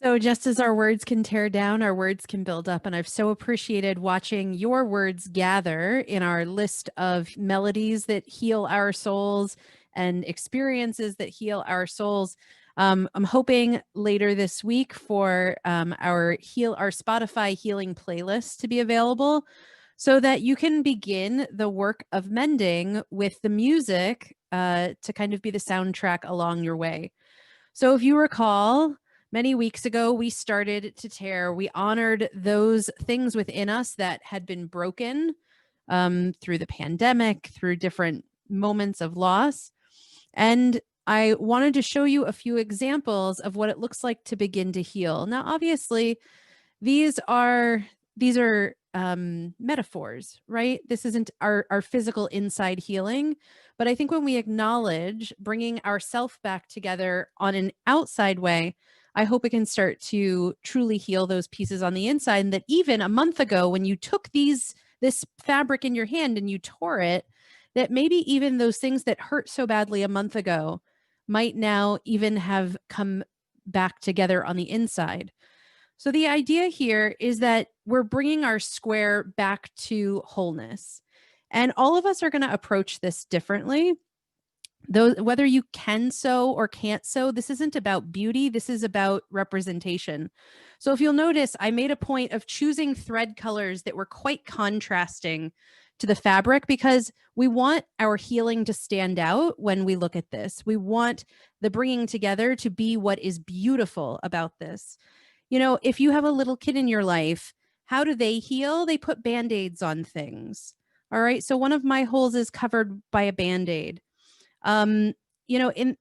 So just as our words can tear down, our words can build up. And I've so appreciated watching your words gather in our list of melodies that heal our souls and experiences that heal our souls. I'm hoping later this week for our Spotify healing playlist to be available so that you can begin the work of mending with the music to kind of be the soundtrack along your way. So if you recall, many weeks ago, we started to tear. We honored those things within us that had been broken through the pandemic, through different moments of loss. And I wanted to show you a few examples of what it looks like to begin to heal. Now, obviously, these are metaphors, right? This isn't our physical inside healing, but I think when we acknowledge bringing ourself back together on an outside way, I hope it can start to truly heal those pieces on the inside. And that even a month ago, when you took this fabric in your hand and you tore it, that maybe even those things that hurt so badly a month ago might now even have come back together on the inside. So the idea here is that we're bringing our square back to wholeness. And all of us are going to approach this differently. Though whether you can sew or can't sew, this isn't about beauty, this is about representation. So if you'll notice, I made a point of choosing thread colors that were quite contrasting to the fabric because we want our healing to stand out when we look at this. We want the bringing together to be what is beautiful about this. You know, if you have a little kid in your life, how do they heal? They put band-aids on things. All right. So one of my holes is covered by a band-aid. Um, you know, in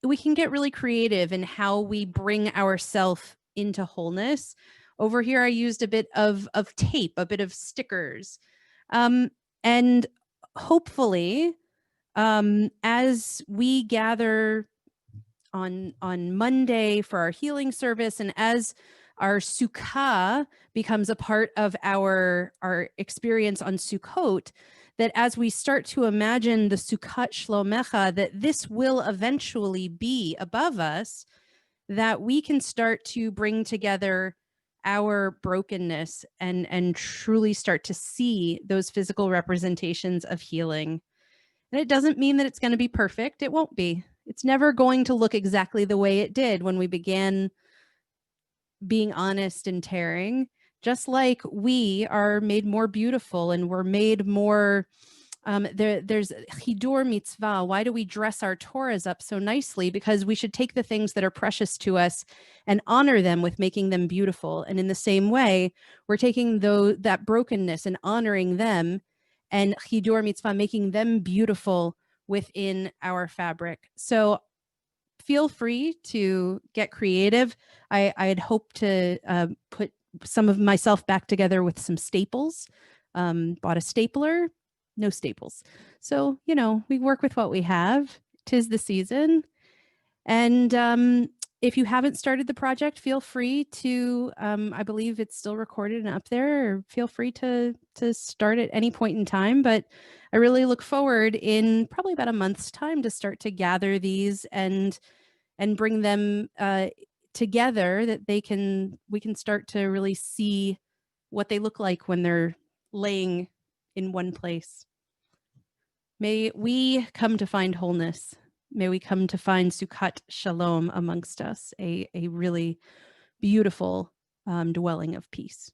we can get really creative in how we bring ourself into wholeness. Over here, I used a bit of tape, a bit of stickers. And hopefully, as we gather on Monday for our healing service, and as our Sukkah becomes a part of our experience on Sukkot, that as we start to imagine the Sukkot Shlomecha, that this will eventually be above us, that we can start to bring together our brokenness and truly start to see those physical representations of healing. And it doesn't mean that it's going to be perfect. It won't be. It's never going to look exactly the way it did when we began being honest and tearing. Just like we are made more beautiful and we're made more, there's Hidur mitzvah. Why do we dress our Torahs up so nicely? Because we should take the things that are precious to us and honor them with making them beautiful. And in the same way, we're taking that brokenness and honoring them and Hidur mitzvah, making them beautiful within our fabric. So feel free to get creative. I'd hope to put some of myself back together with some staples. Bought a stapler, no staples. So, you know, we work with what we have. 'Tis the season. And if you haven't started the project, feel free to, I believe it's still recorded and up there, or feel free to start at any point in time. But I really look forward in probably about a month's time to start to gather these and bring them together, that we can start to really see what they look like when they're laying in one place. May we come to find wholeness. May we come to find Sukkot Shalom amongst us, a really beautiful dwelling of peace.